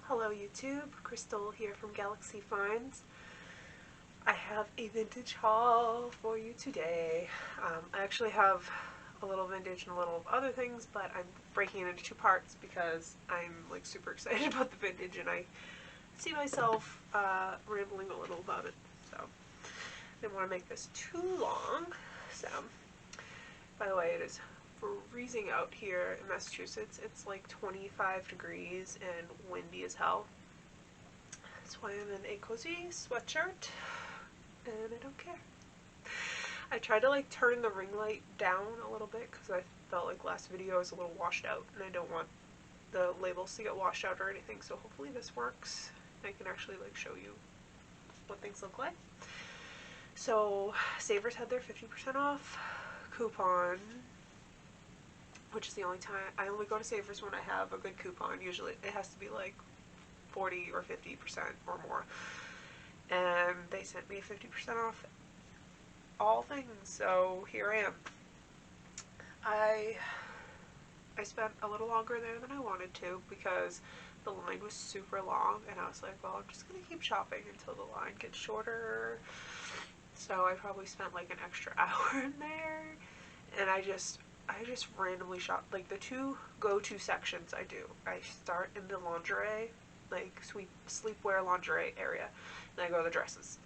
Hello YouTube, Crystal here from Galaxy Finds. I have a vintage haul for you today. I actually have a little vintage and a little other things, but I'm breaking it into two parts because I'm like super excited about the vintage and I see myself rambling a little about it, so I didn't want to make this too long. So, by the way, it is freezing out here in Massachusetts. It's like 25 degrees and windy as hell. That's why I'm in a cozy sweatshirt and I don't care. I tried to like turn the ring light down a little bit because I felt like last video was a little washed out and I don't want the labels to get washed out or anything, so hopefully this works. I can actually like show you what things look like. So Savers had their 50% off coupon, which is the only time I only go to Savers when I have a good coupon. Usually it has to be like 40 or 50% or more, and they sent me 50% off all things, so here I am. I spent a little longer there than I wanted to because the line was super long, and I was like, well, I'm just gonna keep shopping until the line gets shorter. So I probably spent like an extra hour in there, and I just randomly shop. Like the two go-to sections I do. I start in the lingerie, like sleepwear lingerie area, and I go to the dresses.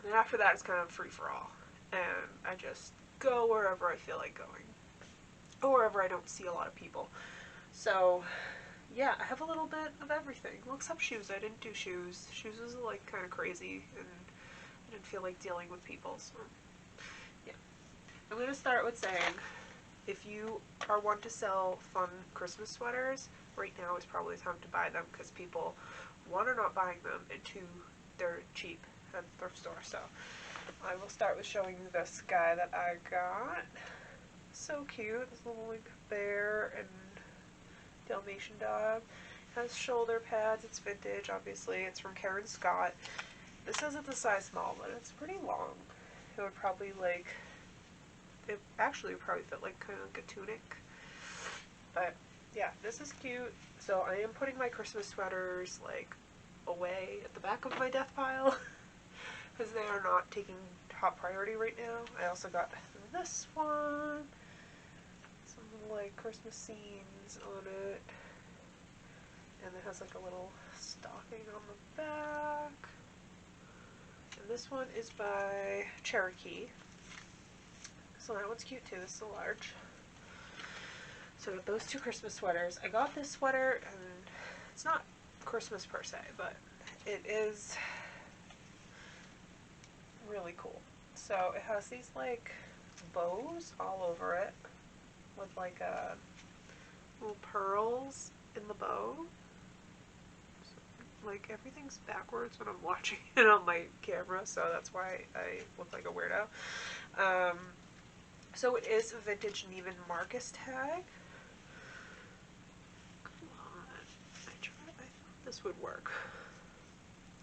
And after that it's kind of free for all. And I just go wherever I feel like going. Or wherever I don't see a lot of people. So yeah, I have a little bit of everything. Well, except shoes. I didn't do shoes. Shoes was like kind of crazy and I didn't feel like dealing with people, so yeah. I'm gonna start with saying, if you are one to sell fun Christmas sweaters, right now is probably the time to buy them because people, one, are not buying them, and two, they're cheap at the thrift store. So I will start with showing you this guy that I got. So cute, this little like bear and Dalmatian dog. It has shoulder pads, it's vintage, obviously, it's from Karen Scott. This says it's a size small, but it's pretty long. It would probably like, it actually would probably fit like kind of like a tunic. But yeah, this is cute. So I am putting my Christmas sweaters like away at the back of my death pile because they are not taking top priority right now. I also got this one. Some little like Christmas scenes on it. And it has like a little stocking on the back. And this one is by Cherokee. So that one's cute too. This is a large. So I got those two Christmas sweaters. I got this sweater, and it's not Christmas per se, but it is really cool. So it has these like bows all over it with like little pearls in the bow. Like everything's backwards when I'm watching it on my camera, so that's why I look like a weirdo. So it is a vintage Neiman Marcus tag. Come on, I thought this would work.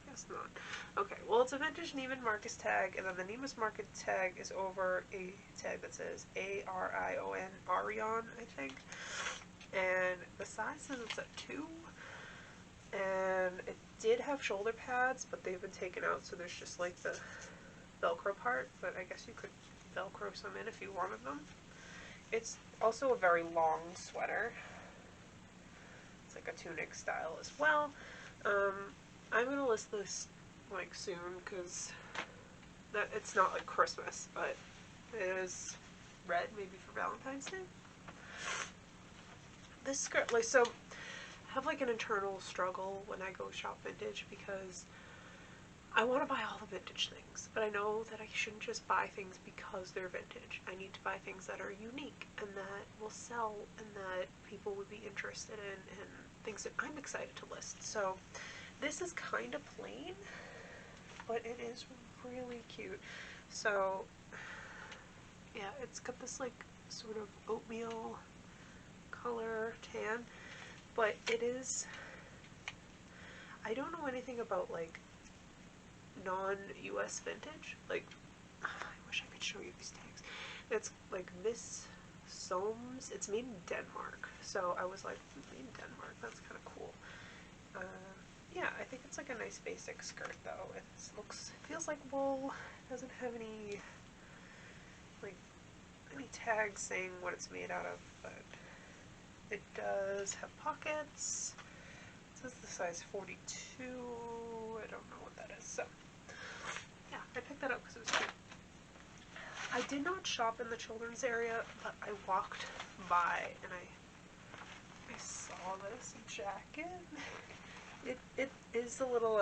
Guess not. Okay, well it's a vintage Neiman Marcus tag, and then the Neiman Marcus tag is over a tag that says A-R-I-O-N, Arion, I think. And the size says it's a 2. And it did have shoulder pads, but they've been taken out, so there's just like the Velcro part, but I guess you could Velcro some in if you wanted them. It's also a very long sweater. It's like a tunic style as well. I'm gonna list this like soon because it's not like Christmas, but it is red, maybe for Valentine's Day. This skirt, like, so I have like an internal struggle when I go shop vintage because I want to buy all the vintage things, but I know that I shouldn't just buy things because they're vintage. I need to buy things that are unique and that will sell and that people would be interested in and things that I'm excited to list. So this is kind of plain, but it is really cute. So yeah, it's got this like sort of oatmeal color tan, but it is, I don't know anything about like non-US vintage. Like, I wish I could show you these tags. It's like Miss Soames. It's made in Denmark. So I was like, made in Denmark, that's kind of cool. Yeah, I think it's like a nice basic skirt though. Feels like wool. Doesn't have any tags saying what it's made out of, but it does have pockets. It says the size 42. I don't know what that is. So yeah, I picked that up because it was cute. I did not shop in the children's area, but I walked by and I saw this jacket. It is a little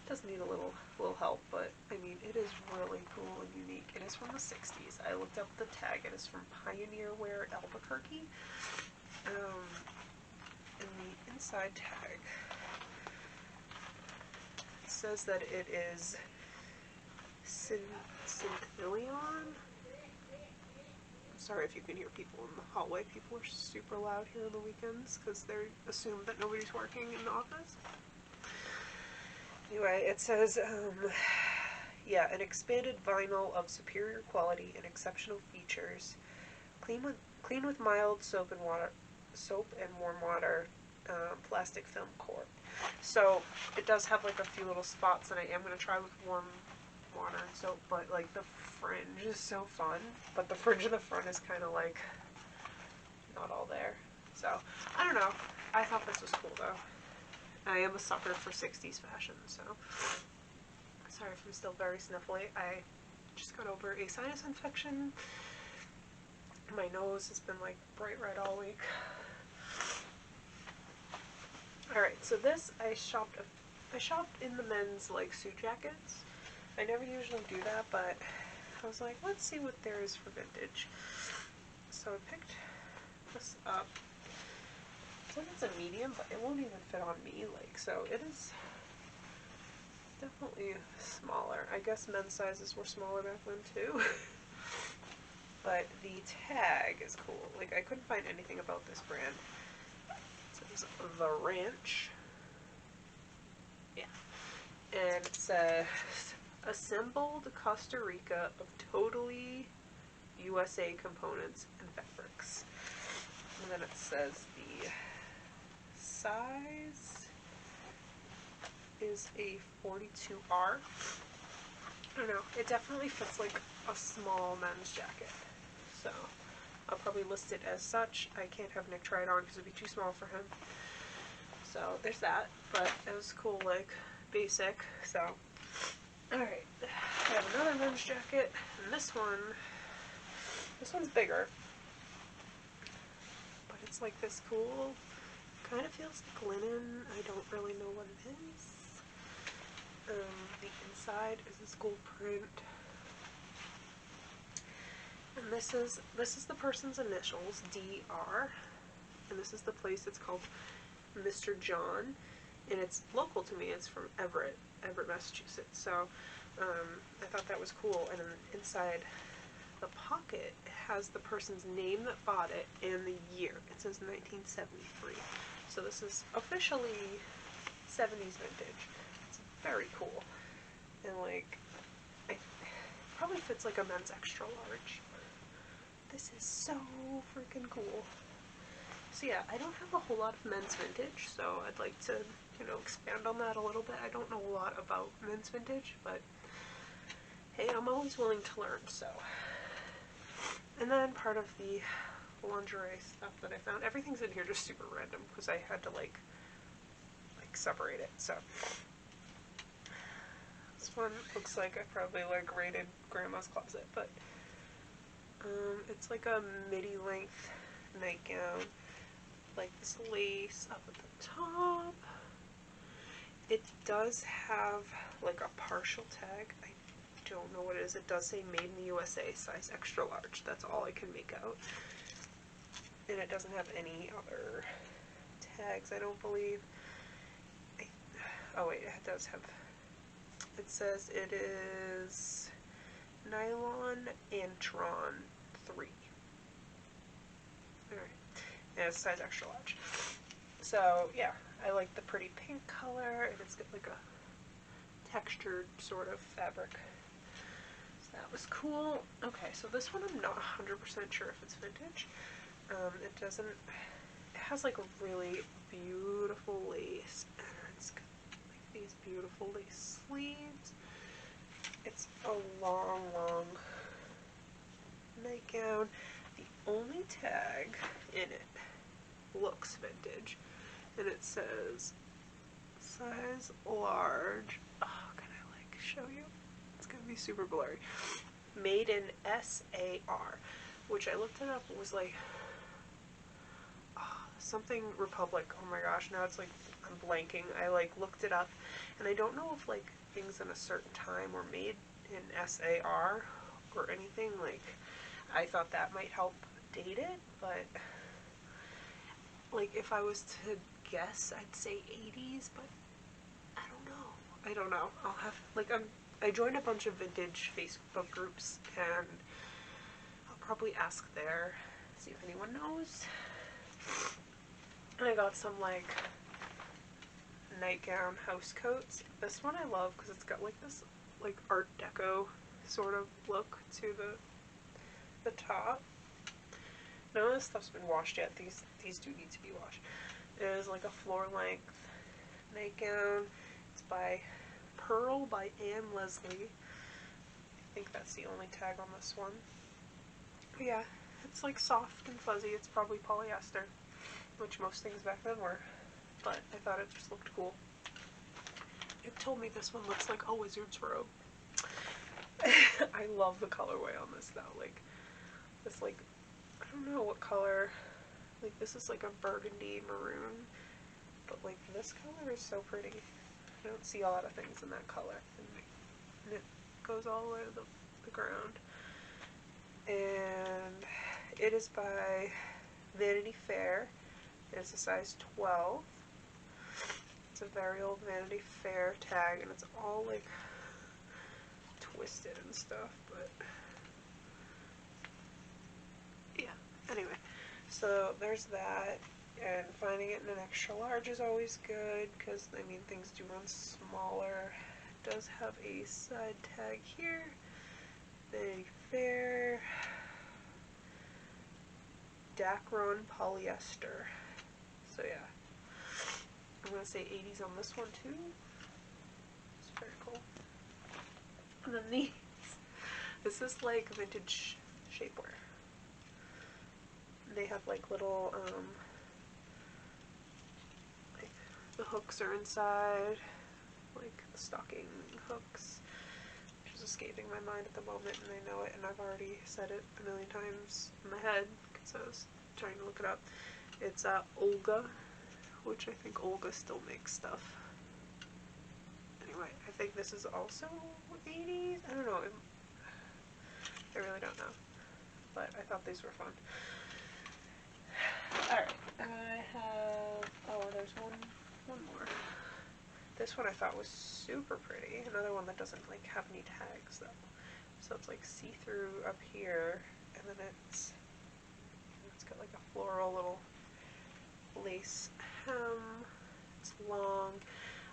does need a little help, but I mean it is really cool and unique. It is from the 60s. I looked up the tag. It is from Pioneer Wear Albuquerque. In the inside tag, it says that it is Synthilion. I'm sorry if you can hear people in the hallway. People are super loud here on the weekends because they assume that nobody's working in the office. Anyway, it says, yeah, an expanded vinyl of superior quality and exceptional features, clean with mild soap and warm water, plastic film core. So it does have like a few little spots that I am going to try with warm water and soap, but like the fringe is so fun, but the fringe in the front is kind of like not all there. So I don't know. I thought this was cool though. I am a sucker for 60s fashion, so sorry if I'm still very sniffly. I just got over a sinus infection. My nose has been like bright red all week. Alright, so this I shopped in the men's like suit jackets. I never usually do that, but I was like, let's see what there is for vintage. So I picked this up. I think it's a medium, but it won't even fit on me, like, so it is definitely smaller. I guess men's sizes were smaller back then too. But the tag is cool. Like, I couldn't find anything about this brand. It says The Ranch. Yeah. And it says, assembled Costa Rica of totally USA components and fabrics. And then it says the size is a 42R. I don't know, it definitely fits like a small men's jacket, so I'll probably list it as such. I can't have Nick try it on because it would be too small for him, so there's that. But it was cool, like basic. So alright, I have another men's jacket, and this one's bigger, but it's like this cool, kind of feels like linen. I don't really know what it is. The inside is this gold print, and this is the person's initials, DR, and this is the place. It's called Mr. John, and it's local to me. It's from Everett, Massachusetts. So I thought that was cool. And then inside the pocket has the person's name that bought it and the year. It says 1973. So this is officially 70s vintage. It's very cool. And like, it probably fits like a men's extra large. This is so freaking cool. So yeah, I don't have a whole lot of men's vintage, so I'd like to, expand on that a little bit. I don't know a lot about men's vintage, but hey, I'm always willing to learn, so. And then part of the lingerie stuff that I found, everything's in here just super random because I had to like separate it. So this one looks like I probably like raided grandma's closet, but it's like a midi length nightgown, like this lace up at the top. It does have like a partial tag. I don't know what it is. It does say made in the USA, size extra large. That's all I can make out. And it doesn't have any other tags, I don't believe. Oh wait, it does have. It says it is nylon Antron 3. Alright. And it's size extra large. So yeah, I like the pretty pink color, and it's got like a textured sort of fabric. So that was cool. Okay, so this one I'm not 100% sure if it's vintage. It doesn't has like a really beautiful lace, and it's got like these beautiful lace sleeves. It's a long, long nightgown. The only tag in it looks vintage, and it says size large. Oh, can I like show you? It's gonna be super blurry. Made in SAR, which I looked it up. It was like something Republic. Oh my gosh, now it's like I'm blanking. I like looked it up, and I don't know if like things in a certain time were made in SAR or anything. Like, I thought that might help date it, but like if I was to guess, I'd say 80s, but I don't know. I'll have like I joined a bunch of vintage Facebook groups, and I'll probably ask there, see if anyone knows. And I got some like nightgown house coats. This one I love because it's got like this like Art Deco sort of look to the top. None of this stuff's been washed yet. These do need to be washed. It is like a floor length nightgown. It's by Pearl by Anne Leslie. I think that's the only tag on this one. But yeah, it's like soft and fuzzy. It's probably polyester, which most things back then were, but I thought it just looked cool. It told me this one looks like a wizard's robe. I love the colorway on this though. Like, this like, I don't know what color, like this is like a burgundy maroon, but like this color is so pretty. I don't see a lot of things in that color, and it goes all the way to the ground. And it is by Vanity Fair. It's a size 12. It's a very old Vanity Fair tag, and it's all like twisted and stuff, but yeah. Anyway, so there's that, and finding it in an extra large is always good, because I mean things do run smaller. It does have a side tag here, Vanity Fair, Dacron polyester. So yeah, I'm gonna say 80s on this one too. It's very cool. And then these, this is like vintage shapewear. They have like little like the hooks are inside, like the stocking hooks, which is escaping my mind at the moment, and I know it, and I've already said it a million times in my head because I was trying to look it up. It's Olga, which I think Olga still makes stuff. Anyway, I think this is also 80s. I don't know. I really don't know. But I thought these were fun. Alright, I have, oh, there's one more. This one I thought was super pretty. Another one that doesn't like have any tags though. So it's like see-through up here, and then it's got like a floral little lace hem. It's long.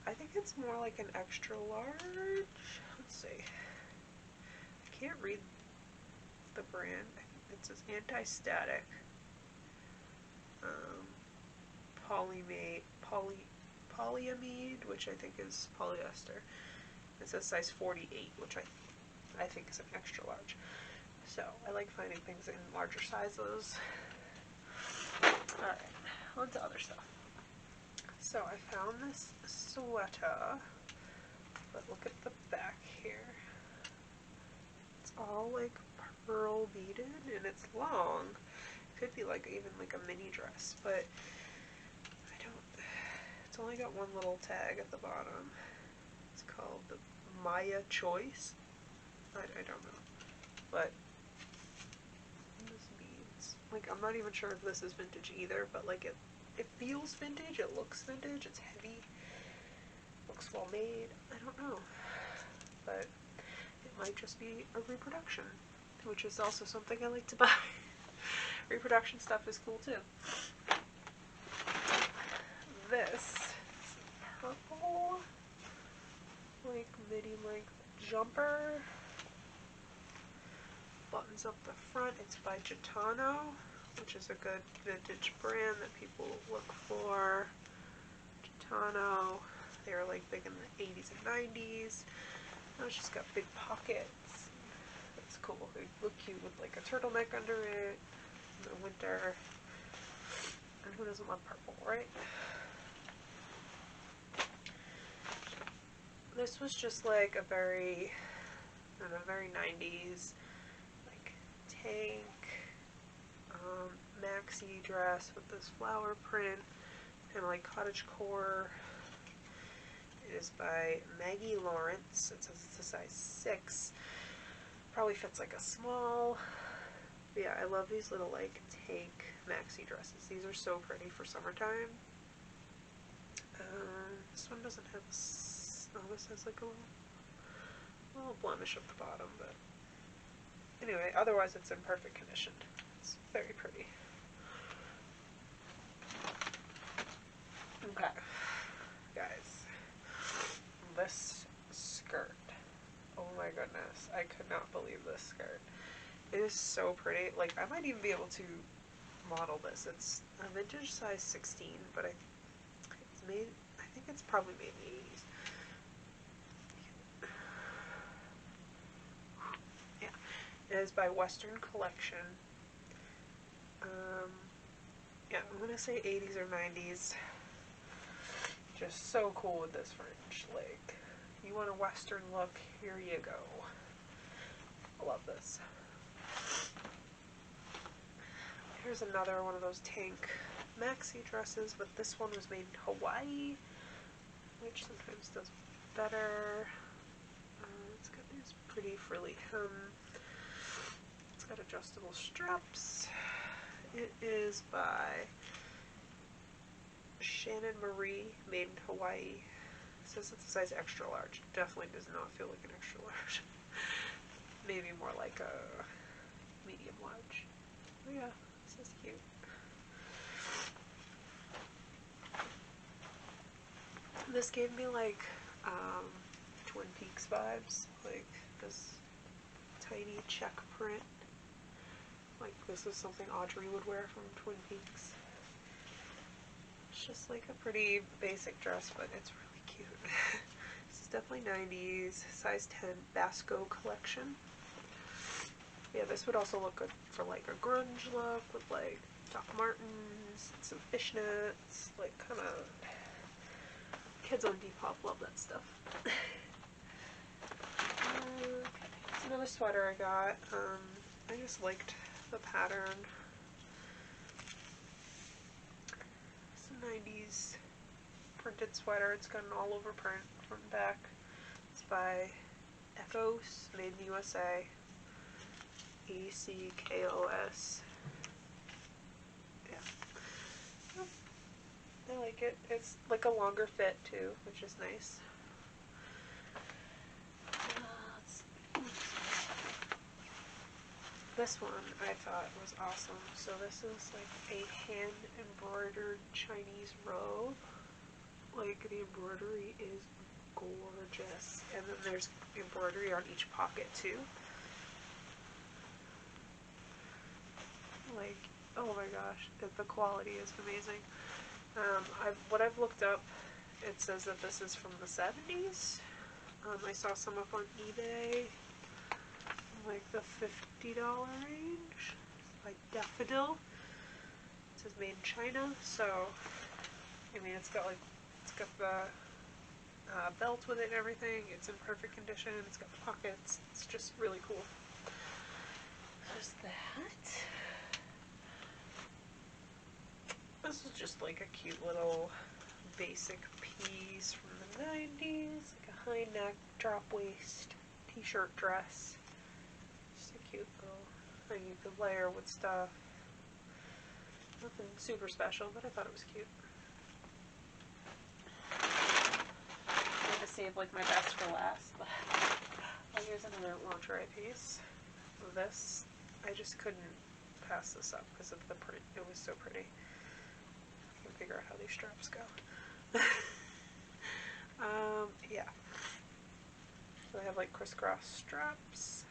I think it's more like an extra large. Let's see. I can't read the brand. It says anti-static. Polyamide, which I think is polyester. It says size 48, which I think is an extra large. So I like finding things in larger sizes. Alright, on to other stuff. So I found this sweater, but look at the back here. It's all like pearl beaded, and it's long. It could be like even like a mini dress, but I don't, it's only got one little tag at the bottom. It's called the Maya Choice. I don't know, but this beads. Like, I'm not even sure if this is vintage either, but like it feels vintage, it looks vintage, it's heavy, looks well made. I don't know, but it might just be a reproduction, which is also something I like to buy. Reproduction stuff is cool too. This purple, like midi length jumper, buttons up the front. It's by Gitano, which which is a good vintage brand that people look for. Gitano, they were like big in the 80s and 90s. Now it's just got big pockets. It's cool. They look cute with like a turtleneck under it in the winter. And who doesn't love purple, right? This was just like a very, I don't know, very 90s, like tank, maxi dress with this flower print and like cottagecore. It is by Maggie Lawrence. It says it's a size 6. Probably fits like a small. But yeah, I love these little like tank maxi dresses. These are so pretty for summertime. This one doesn't have oh, this has like a little blemish at the bottom, but anyway, otherwise it's in perfect condition. It's very pretty. Okay, guys, this skirt. Oh my goodness, I could not believe this skirt. It is so pretty. Like, I might even be able to model this. It's a vintage size 16, but I think it's probably made in the 80s. Yeah, it is by Western Collection. Yeah, I'm gonna say 80s or 90s. Just so cool with this fringe. Like, you want a Western look, here you go. I love this. Here's another one of those tank maxi dresses, but this one was made in Hawaii, which sometimes does better. It's got these pretty frilly hem. It's got adjustable straps. It is by Shannon Marie, made in Hawaii. It says it's a size extra large. It definitely does not feel like an extra large. Maybe more like a medium large. Oh yeah, this is cute. This gave me like Twin Peaks vibes, like this tiny check print. Like this is something Audrey would wear from Twin Peaks. It's just like a pretty basic dress, but it's really cute. This is definitely 90s, size 10 Basco collection. Yeah, this would also look good for like a grunge look with like Doc Martens, some fishnets, like kind of kids on Depop love that stuff. It's another sweater I got. I just liked the pattern. It's a 90s printed sweater. It's got an all over print front and back. It's by Ecos, made in the USA. ECKOS. Yeah. I like it. It's like a longer fit too, which is nice. This one I thought was awesome. So this is like a hand embroidered Chinese robe. Like the embroidery is gorgeous. And then there's embroidery on each pocket too. Like, oh my gosh, the quality is amazing. What I've looked up, it says that this is from the 70s. I saw some up on eBay, like the $50 range, by Daffodil. It says made in China, so, I mean, it's got the belt with it and everything. It's in perfect condition. It's got pockets. It's just really cool. There's that. This is just like a cute little basic piece from the 90s, like a high neck, drop waist, t-shirt dress. Just a cute little thing you could layer with stuff. Nothing super special, but I thought it was cute. I'm going to save like my best for last, but oh, here's another lingerie piece. This, I just couldn't pass this up because of the print. It was so pretty. Figure out how these straps go. Yeah. So they have like crisscross straps.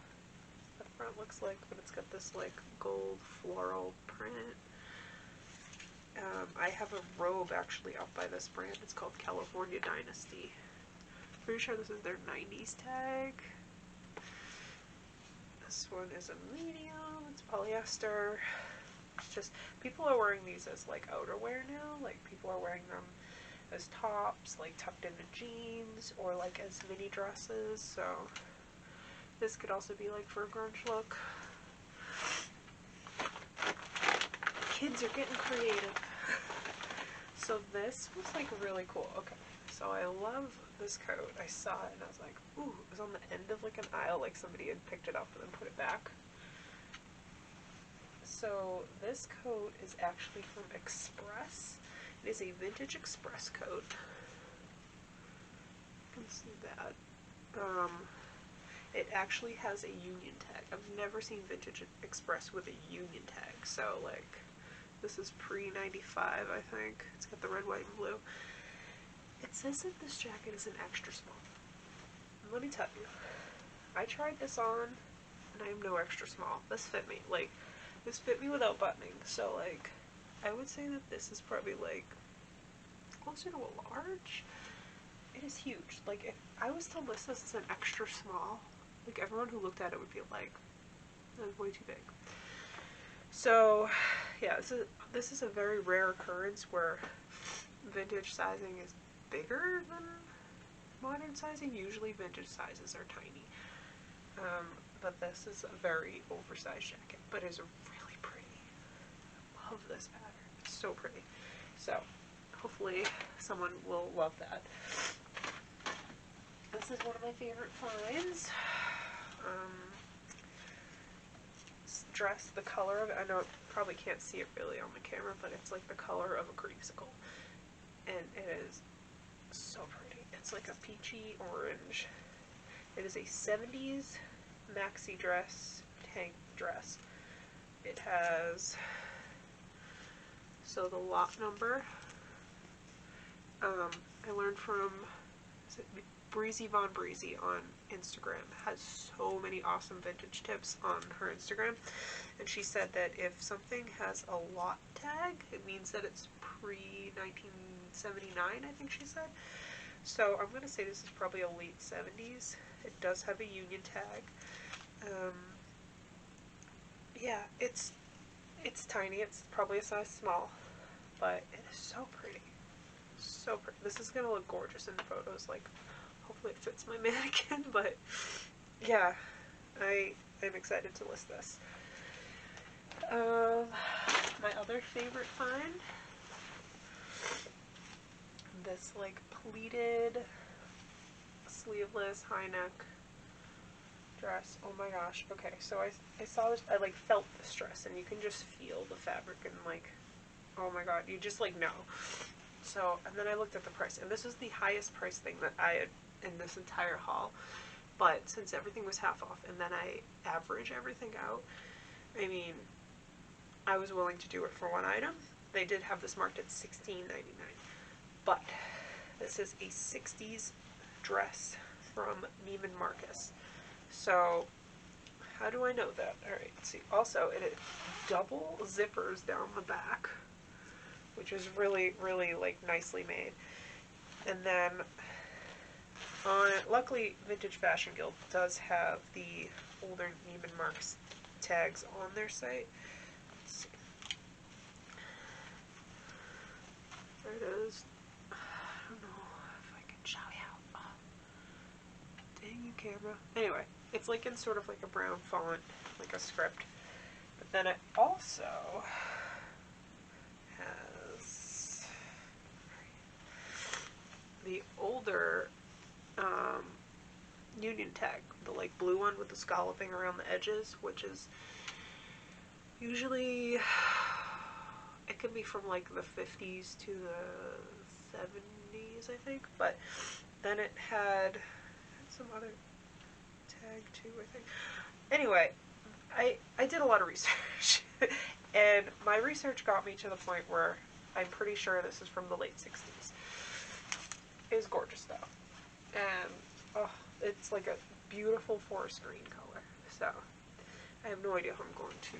The front looks like, but it's got this like gold floral print. I have a robe actually up by this brand. It's called California Dynasty. Pretty sure this is their 90's tag. This one is a medium. It's polyester. It's just, people are wearing these as like outerwear now. Like people are wearing them as tops, like tucked into jeans, or like as mini dresses. So this could also be like for a grunge look. Kids are getting creative. So this was like really cool. Okay, so I love this coat. I saw it and I was like, ooh, it was on the end of like an aisle, like somebody had picked it up and then put it back. So this coat is actually from Express. It is a vintage Express coat. You can see that. It actually has a union tag. I've never seen vintage Express with a union tag. So like, this is pre-95, I think. It's got the red, white, and blue. It says that this jacket is an extra small. And let me tell you, I tried this on, and I am no extra small. This fit me. Like, this fit me without buttoning. So like, I would say that this is probably like closer to a large. It is huge. Like, if I was to list this as an extra small, like everyone who looked at it would be like, that's way too big. So yeah, this is a very rare occurrence where vintage sizing is bigger than modern sizing. Usually vintage sizes are tiny. But this is a very oversized jacket, but it's really pretty. I love this pattern. It's so pretty. So hopefully someone will love that. This is one of my favorite finds. Dress, the color of it, I know you probably can't see it really on the camera, but it's like the color of a creamsicle. And it is so pretty. It's like a peachy orange. It is a 70's maxi dress, tank dress. It has, so the lot number, I learned from, is it Breezy Von Breezy on Instagram, has so many awesome vintage tips on her Instagram, and she said that if something has a lot tag, it means that it's pre-1979, I think she said. So I'm going to say this is probably a late 70's. It does have a union tag. Yeah, it's tiny. It's probably a size small, but it is so pretty. So pretty. This is going to look gorgeous in photos. Like, hopefully it fits my mannequin, but yeah, I'm excited to list this. My other favorite find, this like pleated, sleeveless, high neck dress. Oh my gosh. Okay, so I saw this, I like felt this dress, and you can just feel the fabric and like, oh my god, you just like know. So, and then I looked at the price, and this is the highest price thing that I had in this entire haul, but since everything was half off, and then I average everything out, I mean, I was willing to do it for one item. They did have this marked at $16.99, but this is a 60's dress from Neiman Marcus. So, how do I know that? Alright, let's see. Also, it is double zippers down the back, which is really, really, like, nicely made. And then, luckily, Vintage Fashion Guild does have the older Neiman Marcus tags on their site. Let's see. There it is. I don't know if I can show you out. Oh, dang you, camera. Anyway, it's like in sort of like a brown font, like a script. But then it also has the older union tag, the like blue one with the scalloping around the edges, which is usually, it could be from like the 50's to the 70's, I think, but then it had some other tag too, I think. Anyway, I did a lot of research, and my research got me to the point where I'm pretty sure this is from the late 60's. It's gorgeous though, and oh, it's like a beautiful forest green color. So I have no idea how I'm going to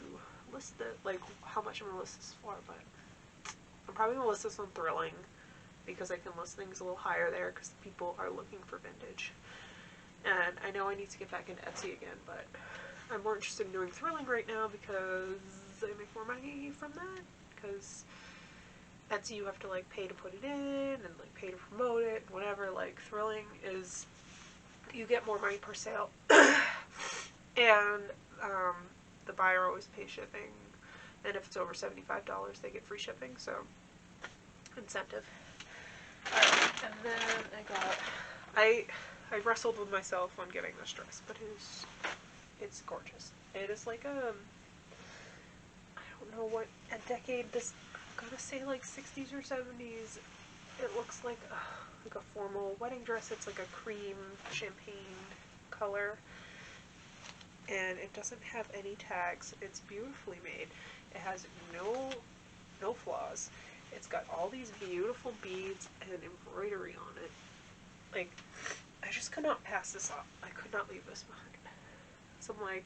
list it, like how much I'm going to list this for, but I'm probably going to list this on Thrilling because I can list things a little higher there because people are looking for vintage. And I know I need to get back into Etsy again, but I'm more interested in doing Thrilling right now because I make more money from that. Because Etsy, you have to like pay to put it in and like pay to promote it and whatever. Like Thrilling is, you get more money per sale. And the buyer always pays shipping. And if it's over $75, they get free shipping. So, incentive. Alright, and then I wrestled with myself on getting this dress, but it's gorgeous. It is like I don't know what a decade this, I'm gonna say like 60s or 70s. It looks like a formal wedding dress. It's like a cream champagne color, and it doesn't have any tags. It's beautifully made. It has no flaws. It's got all these beautiful beads and embroidery on it. Like, I just could not pass this up. I could not leave this behind. So I'm like,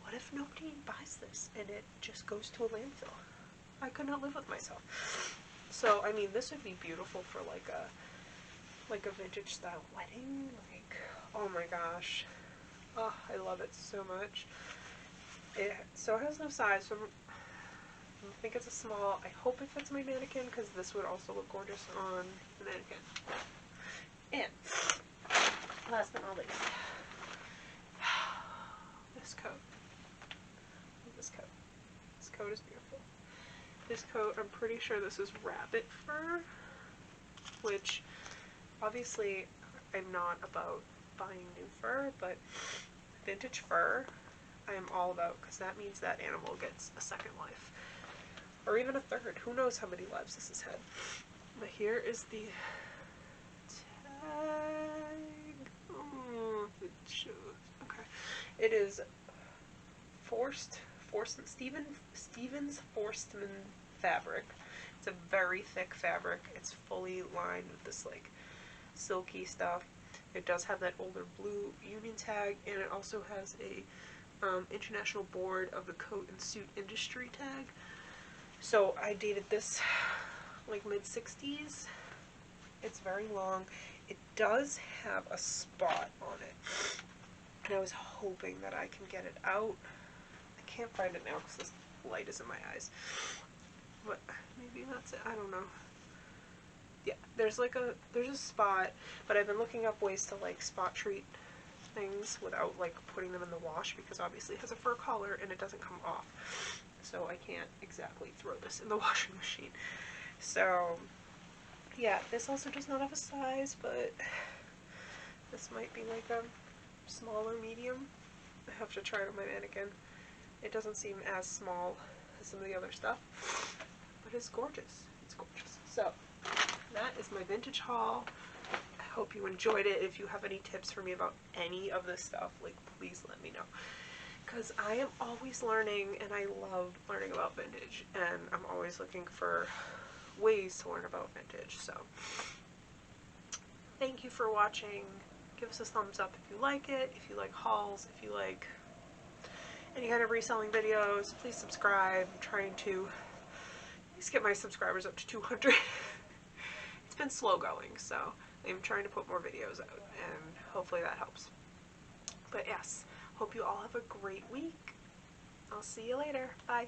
what if nobody buys this and it just goes to a landfill? I could not live with myself. So, I mean, this would be beautiful for like a vintage style wedding. Like, oh my gosh. Oh, I love it so much. So it has no size, so I think it's a small. I hope it fits my mannequin because this would also look gorgeous on the mannequin. And last but not least, this coat. This coat. This coat is beautiful. This coat, I'm pretty sure this is rabbit fur, which obviously I'm not about buying new fur, but vintage fur I am all about because that means that animal gets a second life. Or even a third. Who knows how many lives this has had. But here is the tag. Oh, it shows. Okay. It is Stevens Forstmann fabric. It's a very thick fabric. It's fully lined with this like silky stuff. It does have that older blue union tag, and it also has a International Board of the Coat and Suit Industry tag. So I dated this like mid-60s. It's very long. It does have a spot on it, and I was hoping that I can get it out. I can't find it now because this light is in my eyes. But maybe that's it. I don't know. Yeah, there's a spot, but I've been looking up ways to like spot treat things without like putting them in the wash because obviously it has a fur collar and it doesn't come off. So I can't exactly throw this in the washing machine. So yeah, this also does not have a size, but this might be like a small or medium. I have to try it on my mannequin. It doesn't seem as small as some of the other stuff, but it's gorgeous. It's gorgeous. So that is my vintage haul. I hope you enjoyed it. If you have any tips for me about any of this stuff, like, please let me know. Because I am always learning, and I love learning about vintage, and I'm always looking for ways to learn about vintage. So thank you for watching. Give us a thumbs up if you like it, if you like hauls, if you like any kind of reselling videos. Please subscribe. I'm trying to at least get my subscribers up to 200. It's been slow going, so I'm trying to put more videos out, and hopefully that helps. But yes, hope you all have a great week. I'll see you later. Bye.